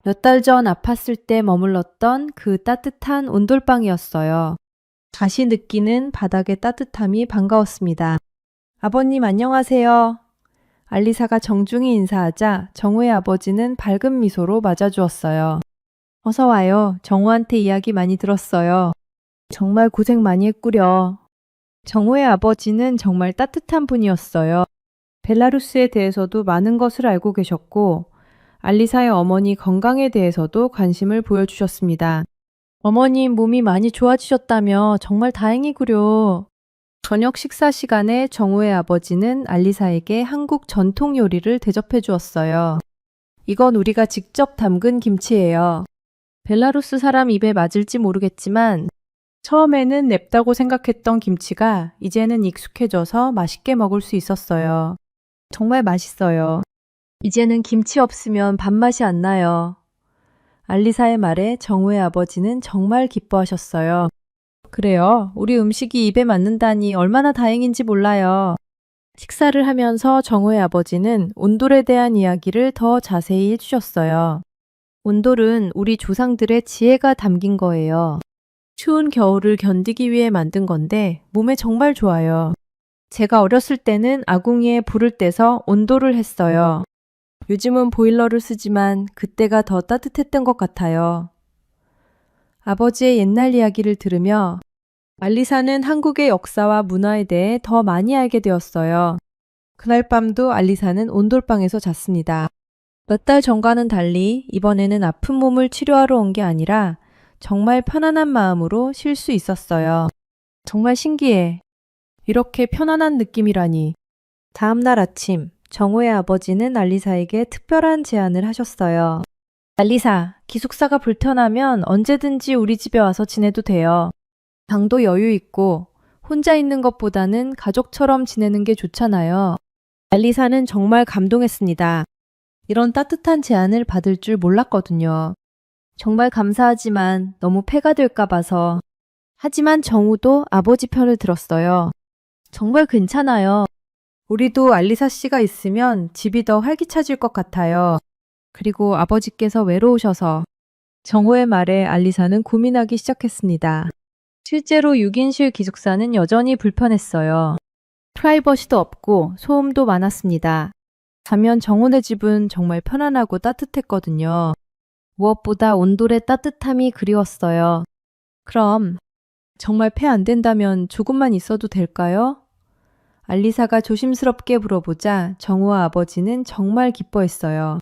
몇 달 전 아팠을 때 머물렀던 그 따뜻한 온돌방이었어요. 다시 느끼는 바닥의 따뜻함이 반가웠습니다. 아버님 안녕하세요. 알리사가 정중히 인사하자 정우의 아버지는 밝은 미소로 맞아주었어요. 어서 와요. 정우한테 이야기 많이 들었어요. 정말 고생 많이 했구려. 정우의 아버지는 정말 따뜻한 분이었어요. 벨라루스에 대해서도 많은 것을 알고 계셨고 알리사의 어머니 건강에 대해서도 관심을 보여주셨습니다. 어머님 몸이 많이 좋아지셨다며 정말 다행이구려. 저녁 식사 시간에 정우의 아버지는 알리사에게 한국 전통 요리를 대접해 주었어요. 이건 우리가 직접 담근 김치예요. 벨라루스 사람 입에 맞을지 모르겠지만 처음에는 맵다고 생각했던 김치가 이제는 익숙해져서 맛있게 먹을 수 있었어요. 정말 맛있어요. 이제는 김치 없으면 밥맛이 안 나요. 알리사의 말에 정우의 아버지는 정말 기뻐하셨어요. 그래요. 우리 음식이 입에 맞는다니 얼마나 다행인지 몰라요. 식사를 하면서 정우의 아버지는 온돌에 대한 이야기를 더 자세히 해주셨어요. 온돌은 우리 조상들의 지혜가 담긴 거예요. 추운 겨울을 견디기 위해 만든 건데 몸에 정말 좋아요. 제가 어렸을 때는 아궁이에 불을 떼서 온돌을 했어요. 요즘은 보일러를 쓰지만 그때가 더 따뜻했던 것 같아요. 아버지의 옛날 이야기를 들으며 알리사는 한국의 역사와 문화에 대해 더 많이 알게 되었어요. 그날 밤도 알리사는 온돌방에서 잤습니다. 몇 달 전과는 달리 이번에는 아픈 몸을 치료하러 온 게 아니라 정말 편안한 마음으로 쉴 수 있었어요. 정말 신기해. 이렇게 편안한 느낌이라니. 다음 날 아침, 정우의 아버지는 알리사에게 특별한 제안을 하셨어요. 알리사, 기숙사가 불편하면 언제든지 우리 집에 와서 지내도 돼요. 방도 여유 있고 혼자 있는 것보다는 가족처럼 지내는 게 좋잖아요. 알리사는 정말 감동했습니다. 이런 따뜻한 제안을 받을 줄 몰랐거든요. 정말 감사하지만 너무 폐가 될까 봐서. 하지만 정우도 아버지 편을 들었어요. 정말 괜찮아요. 우리도 알리사 씨가 있으면 집이 더 활기차질 것 같아요. 그리고 아버지께서 외로우셔서. 정우의 말에 알리사는 고민하기 시작했습니다. 실제로 6인실 기숙사는 여전히 불편했어요. 프라이버시도 없고 소음도 많았습니다. 반면 정훈의 집은 정말 편안하고 따뜻했거든요. 무엇보다 온돌의 따뜻함이 그리웠어요. 그럼 정말 폐 안 된다면 조금만 있어도 될까요? 알리사가 조심스럽게 물어보자 정우와 아버지는 정말 기뻐했어요.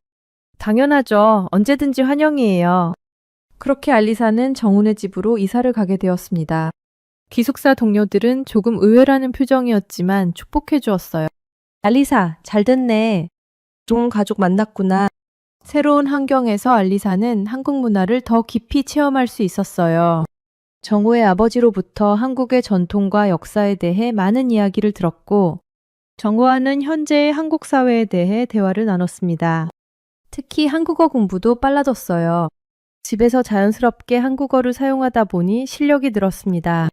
당연하죠. 언제든지 환영이에요. 그렇게 알리사는 정훈의 집으로 이사를 가게 되었습니다. 기숙사 동료들은 조금 의외라는 표정이었지만 축복해 주었어요. 알리사, 잘 됐네. 좋은 가족 만났구나. 새로운 환경에서 알리사는 한국 문화를 더 깊이 체험할 수 있었어요. 정우의 아버지로부터 한국의 전통과 역사에 대해 많은 이야기를 들었고, 정우와는 현재의 한국 사회에 대해 대화를 나눴습니다. 특히 한국어 공부도 빨라졌어요. 집에서 자연스럽게 한국어를 사용하다 보니 실력이 늘었습니다.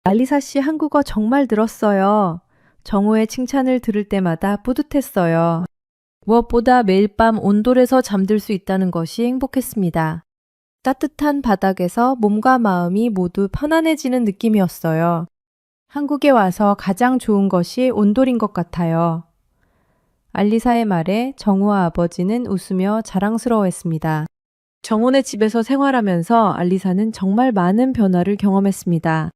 알리사 씨 한국어 정말 늘었어요. 정우의 칭찬을 들을 때마다 뿌듯했어요. 무엇보다 매일 밤 온돌에서 잠들 수 있다는 것이 행복했습니다. 따뜻한 바닥에서 몸과 마음이 모두 편안해지는 느낌이었어요. 한국에 와서 가장 좋은 것이 온돌인 것 같아요. 알리사의 말에 정우와 아버지는 웃으며 자랑스러워했습니다. 정훈의 집에서 생활하면서 알리사는 정말 많은 변화를 경험했습니다.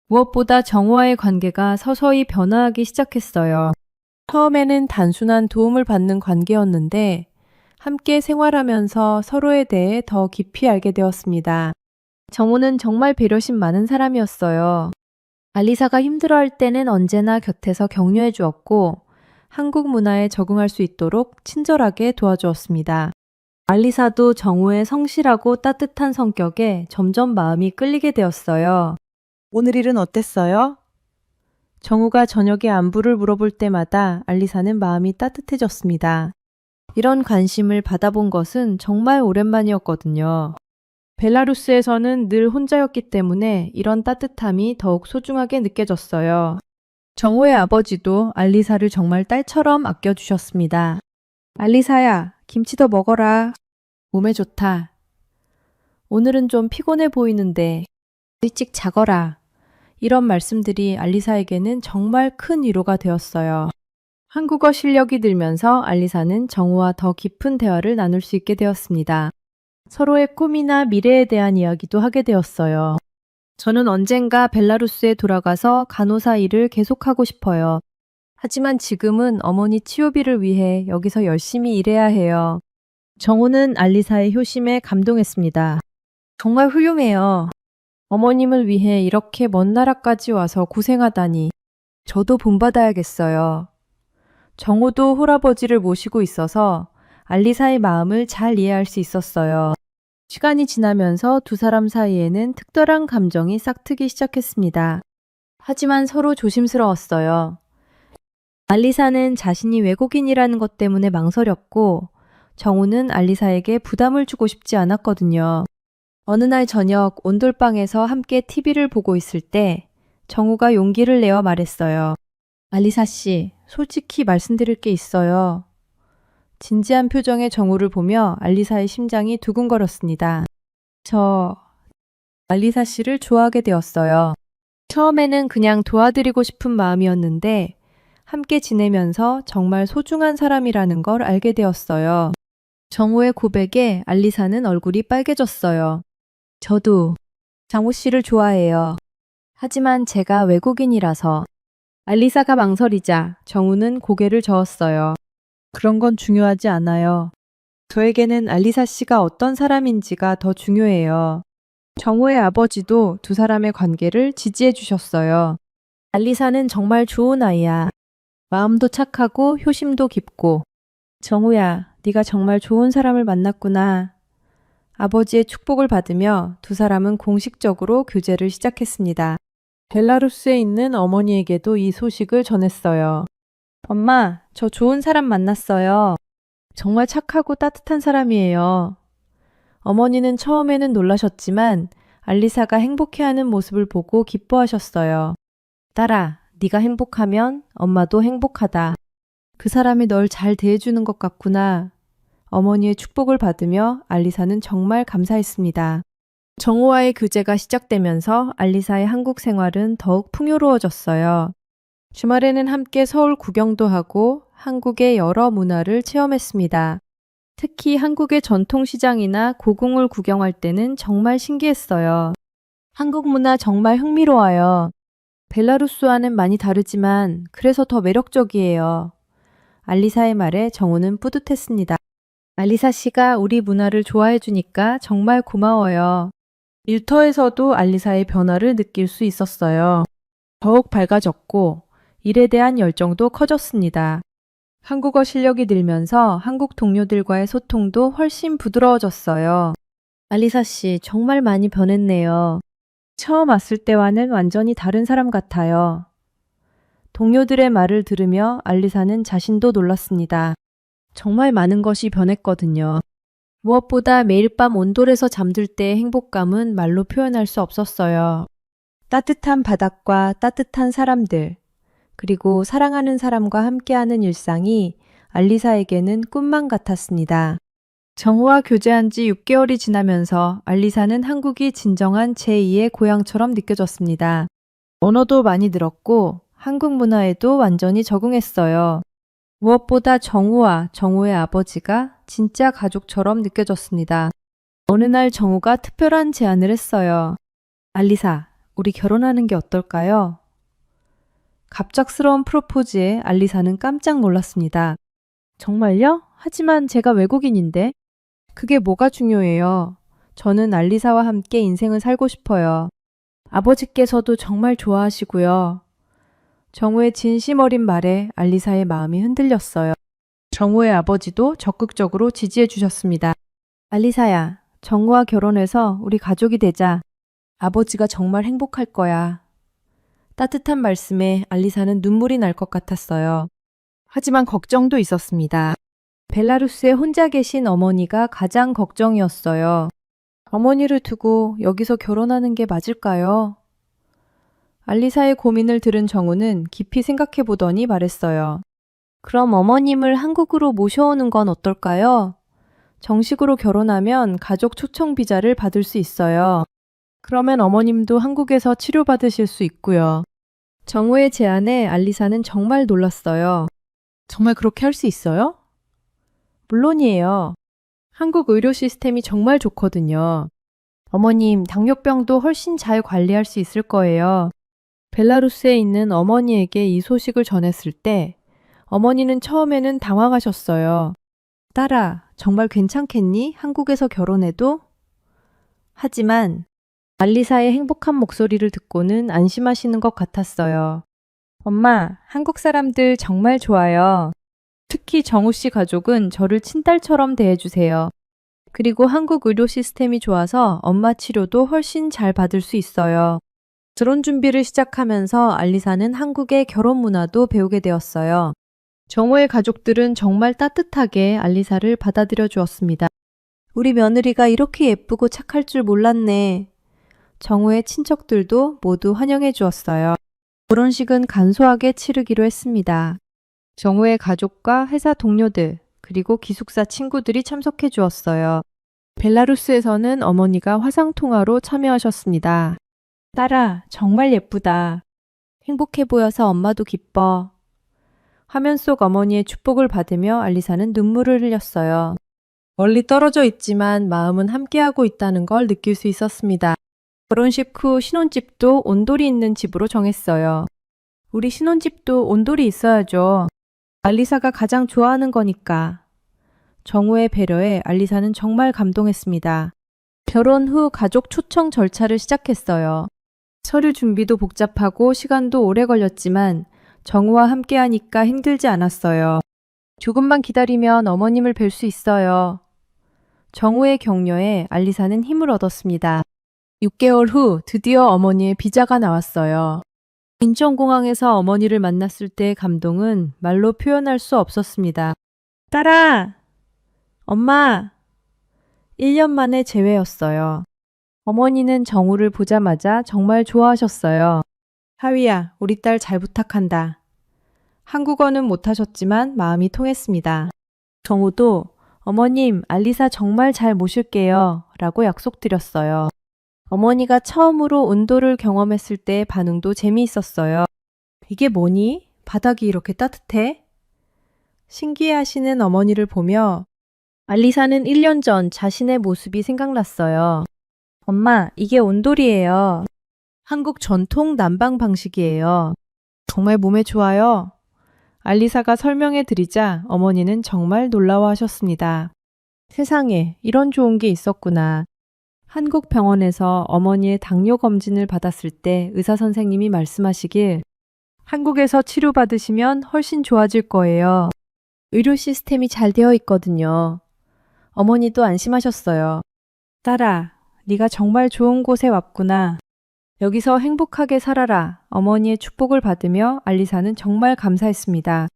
무엇보다 정우와의 관계가 서서히 변화하기 시작했어요. 처음에는 단순한 도움을 받는 관계였는데 함께 생활하면서 서로에 대해 더 깊이 알게 되었습니다. 정우는 정말 배려심 많은 사람이었어요. 알리사가 힘들어할 때는 언제나 곁에서 격려해 주었고 한국 문화에 적응할 수 있도록 친절하게 도와주었습니다. 알리사도 정우의 성실하고 따뜻한 성격에 점점 마음이 끌리게 되었어요. 오늘 일은 어땠어요? 정우가 저녁에 안부를 물어볼 때마다 알리사는 마음이 따뜻해졌습니다. 이런 관심을 받아본 것은 정말 오랜만이었거든요. 벨라루스에서는 늘 혼자였기 때문에 이런 따뜻함이 더욱 소중하게 느껴졌어요. 정우의 아버지도 알리사를 정말 딸처럼 아껴주셨습니다. 알리사야, 김치 더 먹어라. 몸에 좋다. 오늘은 좀 피곤해 보이는데 일찍 자거라. 이런 말씀들이 알리사에게는 정말 큰 위로가 되었어요. 한국어 실력이 늘면서 알리사는 정우와 더 깊은 대화를 나눌 수 있게 되었습니다. 서로의 꿈이나 미래에 대한 이야기도 하게 되었어요. 저는 언젠가 벨라루스에 돌아가서 간호사 일을 계속하고 싶어요. 하지만 지금은 어머니 치료비를 위해 여기서 열심히 일해야 해요. 정우는 알리사의 효심에 감동했습니다. 정말 훌륭해요. 어머님을 위해 이렇게 먼 나라까지 와서 고생하다니. 저도 본받아야겠어요. 정우도 홀아버지를 모시고 있어서 알리사의 마음을 잘 이해할 수 있었어요. 시간이 지나면서 두 사람 사이에는 특별한 감정이 싹트기 시작했습니다. 하지만 서로 조심스러웠어요. 알리사는 자신이 외국인이라는 것 때문에 망설였고 정우는 알리사에게 부담을 주고 싶지 않았거든요. 어느 날 저녁 온돌방에서 함께 TV를 보고 있을 때 정우가 용기를 내어 말했어요. 알리사 씨, 솔직히 말씀드릴 게 있어요. 진지한 표정의 정우를 보며 알리사의 심장이 두근거렸습니다. 저 알리사 씨를 좋아하게 되었어요. 처음에는 그냥 도와드리고 싶은 마음이었는데 함께 지내면서 정말 소중한 사람이라는 걸 알게 되었어요. 정우의 고백에 알리사는 얼굴이 빨개졌어요. 저도 장우 씨를 좋아해요. 하지만 제가 외국인이라서. 알리사가 망설이자 정우는 고개를 저었어요. 그런 건 중요하지 않아요. 저에게는 알리사 씨가 어떤 사람인지가 더 중요해요. 정우의 아버지도 두 사람의 관계를 지지해 주셨어요. 알리사는 정말 좋은 아이야. 마음도 착하고 효심도 깊고. 정우야, 네가 정말 좋은 사람을 만났구나. 아버지의 축복을 받으며 두 사람은 공식적으로 교제를 시작했습니다. 벨라루스에 있는 어머니에게도 이 소식을 전했어요. 엄마, 저 좋은 사람 만났어요. 정말 착하고 따뜻한 사람이에요. 어머니는 처음에는 놀라셨지만 알리사가 행복해하는 모습을 보고 기뻐하셨어요. 딸아, 네가 행복하면 엄마도 행복하다. 그 사람이 널 잘 대해주는 것 같구나. 어머니의 축복을 받으며 알리사는 정말 감사했습니다. 정우와의 교제가 시작되면서 알리사의 한국 생활은 더욱 풍요로워졌어요. 주말에는 함께 서울 구경도 하고 한국의 여러 문화를 체험했습니다. 특히 한국의 전통시장이나 고궁을 구경할 때는 정말 신기했어요. 한국 문화 정말 흥미로워요. 벨라루스와는 많이 다르지만 그래서 더 매력적이에요. 알리사의 말에 정우는 뿌듯했습니다. 알리사 씨가 우리 문화를 좋아해 주니까 정말 고마워요. 일터에서도 알리사의 변화를 느낄 수 있었어요. 더욱 밝아졌고 일에 대한 열정도 커졌습니다. 한국어 실력이 늘면서 한국 동료들과의 소통도 훨씬 부드러워졌어요. 알리사 씨, 정말 많이 변했네요. 처음 왔을 때와는 완전히 다른 사람 같아요. 동료들의 말을 들으며 알리사는 자신도 놀랐습니다. 정말 많은 것이 변했거든요. 무엇보다 매일 밤 온돌에서 잠들 때의 행복감은 말로 표현할 수 없었어요. 따뜻한 바닥과 따뜻한 사람들, 그리고 사랑하는 사람과 함께하는 일상이 알리사에게는 꿈만 같았습니다. 정우와 교제한 지 6개월이 지나면서 알리사는 한국이 진정한 제2의 고향처럼 느껴졌습니다. 언어도 많이 늘었고 한국 문화에도 완전히 적응했어요. 무엇보다 정우와 정우의 아버지가 진짜 가족처럼 느껴졌습니다. 어느 날 정우가 특별한 제안을 했어요. 알리사, 우리 결혼하는 게 어떨까요? 갑작스러운 프로포즈에 알리사는 깜짝 놀랐습니다. 정말요? 하지만 제가 외국인인데? 그게 뭐가 중요해요? 저는 알리사와 함께 인생을 살고 싶어요. 아버지께서도 정말 좋아하시고요. 정우의 진심 어린 말에 알리사의 마음이 흔들렸어요. 정우의 아버지도 적극적으로 지지해 주셨습니다. 알리사야, 정우와 결혼해서 우리 가족이 되자. 아버지가 정말 행복할 거야. 따뜻한 말씀에 알리사는 눈물이 날 것 같았어요. 하지만 걱정도 있었습니다. 벨라루스에 혼자 계신 어머니가 가장 걱정이었어요. 어머니를 두고 여기서 결혼하는 게 맞을까요? 알리사의 고민을 들은 정우는 깊이 생각해 보더니 말했어요. 그럼 어머님을 한국으로 모셔오는 건 어떨까요? 정식으로 결혼하면 가족 초청 비자를 받을 수 있어요. 그러면 어머님도 한국에서 치료받으실 수 있고요. 정우의 제안에 알리사는 정말 놀랐어요. 정말 그렇게 할 수 있어요? 물론이에요. 한국 의료 시스템이 정말 좋거든요. 어머님, 당뇨병도 훨씬 잘 관리할 수 있을 거예요. 벨라루스에 있는 어머니에게 이 소식을 전했을 때 어머니는 처음에는 당황하셨어요. 딸아, 정말 괜찮겠니? 한국에서 결혼해도? 하지만 알리사의 행복한 목소리를 듣고는 안심하시는 것 같았어요. 엄마, 한국 사람들 정말 좋아요. 특히 정우 씨 가족은 저를 친딸처럼 대해주세요. 그리고 한국 의료 시스템이 좋아서 엄마 치료도 훨씬 잘 받을 수 있어요. 결혼 준비를 시작하면서 알리사는 한국의 결혼 문화도 배우게 되었어요. 정우의 가족들은 정말 따뜻하게 알리사를 받아들여 주었습니다. 우리 며느리가 이렇게 예쁘고 착할 줄 몰랐네. 정우의 친척들도 모두 환영해 주었어요. 결혼식은 간소하게 치르기로 했습니다. 정우의 가족과 회사 동료들, 그리고 기숙사 친구들이 참석해 주었어요. 벨라루스에서는 어머니가 화상통화로 참여하셨습니다. 딸아, 정말 예쁘다. 행복해 보여서 엄마도 기뻐. 화면 속 어머니의 축복을 받으며 알리사는 눈물을 흘렸어요. 멀리 떨어져 있지만 마음은 함께하고 있다는 걸 느낄 수 있었습니다. 결혼식 후 신혼집도 온돌이 있는 집으로 정했어요. 우리 신혼집도 온돌이 있어야죠. 알리사가 가장 좋아하는 거니까. 정우의 배려에 알리사는 정말 감동했습니다. 결혼 후 가족 초청 절차를 시작했어요. 서류 준비도 복잡하고 시간도 오래 걸렸지만 정우와 함께하니까 힘들지 않았어요. 조금만 기다리면 어머님을 뵐 수 있어요. 정우의 격려에 알리사는 힘을 얻었습니다. 6개월 후 드디어 어머니의 비자가 나왔어요. 인천공항에서 어머니를 만났을 때의 감동은 말로 표현할 수 없었습니다. 딸아! 엄마! 1년 만에 재회였어요. 어머니는 정우를 보자마자 정말 좋아하셨어요. 하위야, 우리 딸 잘 부탁한다. 한국어는 못하셨지만 마음이 통했습니다. 정우도 어머님, 알리사 정말 잘 모실게요. 라고 약속드렸어요. 어머니가 처음으로 온도를 경험했을 때의 반응도 재미있었어요. 이게 뭐니? 바닥이 이렇게 따뜻해? 신기해하시는 어머니를 보며 알리사는 1년 전 자신의 모습이 생각났어요. 엄마, 이게 온돌이에요. 한국 전통 난방 방식이에요. 정말 몸에 좋아요. 알리사가 설명해 드리자 어머니는 정말 놀라워하셨습니다. 세상에 이런 좋은 게 있었구나. 한국 병원에서 어머니의 당뇨 검진을 받았을 때 의사 선생님이 말씀하시길 한국에서 치료받으시면 훨씬 좋아질 거예요. 의료 시스템이 잘 되어 있거든요. 어머니도 안심하셨어요. 딸아, 네가 정말 좋은 곳에 왔구나. 여기서 행복하게 살아라. 어머니의 축복을 받으며 알리사는 정말 감사했습니다.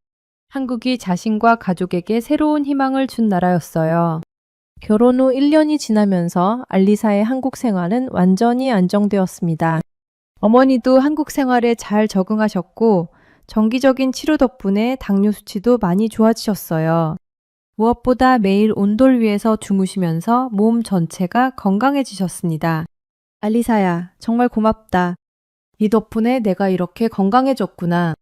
한국이 자신과 가족에게 새로운 희망을 준 나라였어요. 결혼 후 1년이 지나면서 알리사의 한국 생활은 완전히 안정되었습니다. 어머니도 한국 생활에 잘 적응하셨고 정기적인 치료 덕분에 당뇨 수치도 많이 좋아지셨어요. 무엇보다 매일 온돌 위에서 주무시면서 몸 전체가 건강해지셨습니다. 알리사야, 정말 고맙다. 네 덕분에 내가 이렇게 건강해졌구나.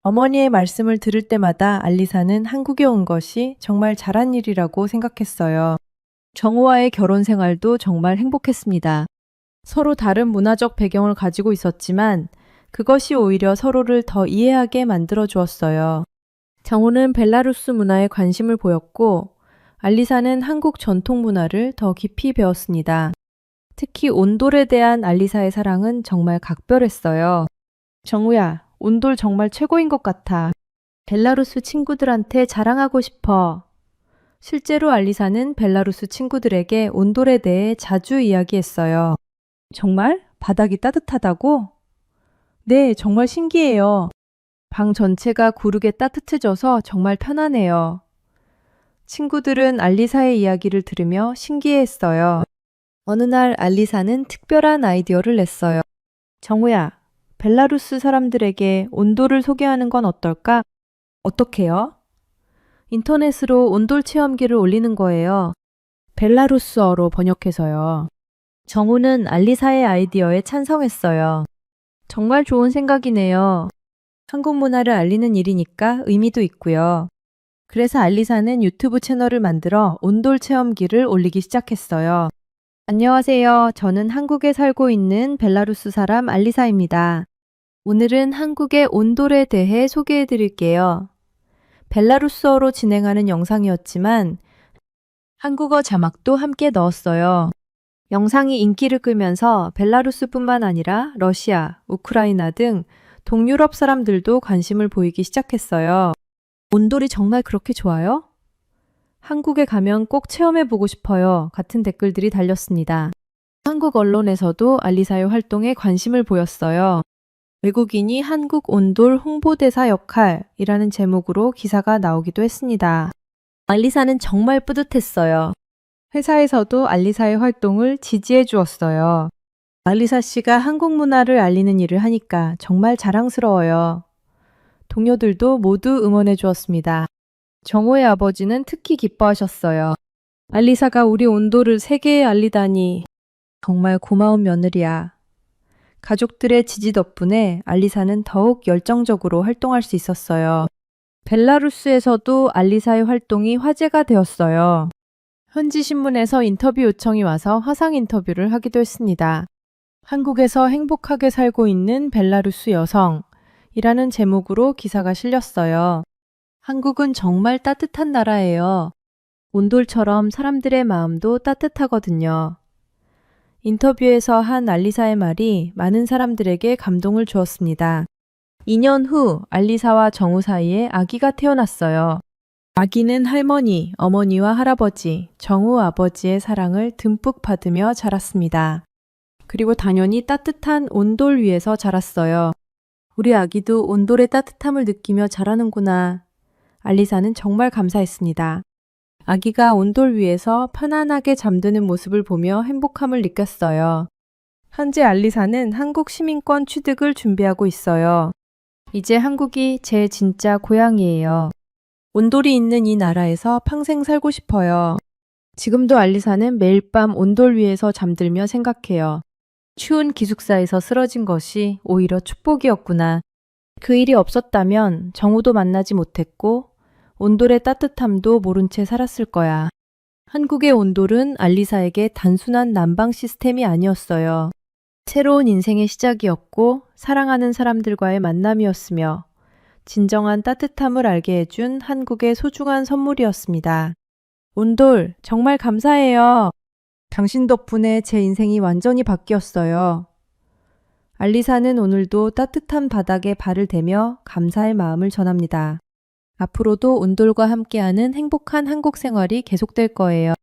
어머니의 말씀을 들을 때마다 알리사는 한국에 온 것이 정말 잘한 일이라고 생각했어요. 정우와의 결혼 생활도 정말 행복했습니다. 서로 다른 문화적 배경을 가지고 있었지만 그것이 오히려 서로를 더 이해하게 만들어 주었어요. 정우는 벨라루스 문화에 관심을 보였고 알리사는 한국 전통 문화를 더 깊이 배웠습니다. 특히 온돌에 대한 알리사의 사랑은 정말 각별했어요. 정우야, 온돌 정말 최고인 것 같아. 벨라루스 친구들한테 자랑하고 싶어. 실제로 알리사는 벨라루스 친구들에게 온돌에 대해 자주 이야기했어요. 정말? 바닥이 따뜻하다고? 네, 정말 신기해요. 방 전체가 고르게 따뜻해져서 정말 편하네요. 친구들은 알리사의 이야기를 들으며 신기해했어요. 어느 날 알리사는 특별한 아이디어를 냈어요. 정우야, 벨라루스 사람들에게 온돌을 소개하는 건 어떨까? 어떻게요? 인터넷으로 온돌 체험기를 올리는 거예요. 벨라루스어로 번역해서요. 정우는 알리사의 아이디어에 찬성했어요. 정말 좋은 생각이네요. 한국 문화를 알리는 일이니까 의미도 있고요. 그래서 알리사는 유튜브 채널을 만들어 온돌 체험기를 올리기 시작했어요. 안녕하세요. 저는 한국에 살고 있는 벨라루스 사람 알리사입니다. 오늘은 한국의 온돌에 대해 소개해 드릴게요. 벨라루스어로 진행하는 영상이었지만 한국어 자막도 함께 넣었어요. 영상이 인기를 끌면서 벨라루스뿐만 아니라 러시아, 우크라이나 등 동유럽 사람들도 관심을 보이기 시작했어요. 온돌이 정말 그렇게 좋아요? 한국에 가면 꼭 체험해보고 싶어요. 같은 댓글들이 달렸습니다. 한국 언론에서도 알리사의 활동에 관심을 보였어요. 외국인이 한국 온돌 홍보대사 역할이라는 제목으로 기사가 나오기도 했습니다. 알리사는 정말 뿌듯했어요. 회사에서도 알리사의 활동을 지지해 주었어요. 알리사 씨가 한국 문화를 알리는 일을 하니까 정말 자랑스러워요. 동료들도 모두 응원해 주었습니다. 정호의 아버지는 특히 기뻐하셨어요. 알리사가 우리 온도를 세계에 알리다니 정말 고마운 며느리야. 가족들의 지지 덕분에 알리사는 더욱 열정적으로 활동할 수 있었어요. 벨라루스에서도 알리사의 활동이 화제가 되었어요. 현지 신문에서 인터뷰 요청이 와서 화상 인터뷰를 하기도 했습니다. 한국에서 행복하게 살고 있는 벨라루스 여성이라는 제목으로 기사가 실렸어요. 한국은 정말 따뜻한 나라예요. 온돌처럼 사람들의 마음도 따뜻하거든요. 인터뷰에서 한 알리사의 말이 많은 사람들에게 감동을 주었습니다. 2년 후 알리사와 정우 사이에 아기가 태어났어요. 아기는 할머니, 어머니와 할아버지, 정우 아버지의 사랑을 듬뿍 받으며 자랐습니다. 그리고 당연히 따뜻한 온돌 위에서 자랐어요. 우리 아기도 온돌의 따뜻함을 느끼며 자라는구나. 알리사는 정말 감사했습니다. 아기가 온돌 위에서 편안하게 잠드는 모습을 보며 행복함을 느꼈어요. 현재 알리사는 한국 시민권 취득을 준비하고 있어요. 이제 한국이 제 진짜 고향이에요. 온돌이 있는 이 나라에서 평생 살고 싶어요. 지금도 알리사는 매일 밤 온돌 위에서 잠들며 생각해요. 추운 기숙사에서 쓰러진 것이 오히려 축복이었구나. 그 일이 없었다면 정우도 만나지 못했고 온돌의 따뜻함도 모른 채 살았을 거야. 한국의 온돌은 알리사에게 단순한 난방 시스템이 아니었어요. 새로운 인생의 시작이었고 사랑하는 사람들과의 만남이었으며 진정한 따뜻함을 알게 해준 한국의 소중한 선물이었습니다. 온돌, 정말 감사해요. 당신 덕분에 제 인생이 완전히 바뀌었어요. 알리사는 오늘도 따뜻한 바닥에 발을 대며 감사의 마음을 전합니다. 앞으로도 온돌과 함께하는 행복한 한국 생활이 계속될 거예요.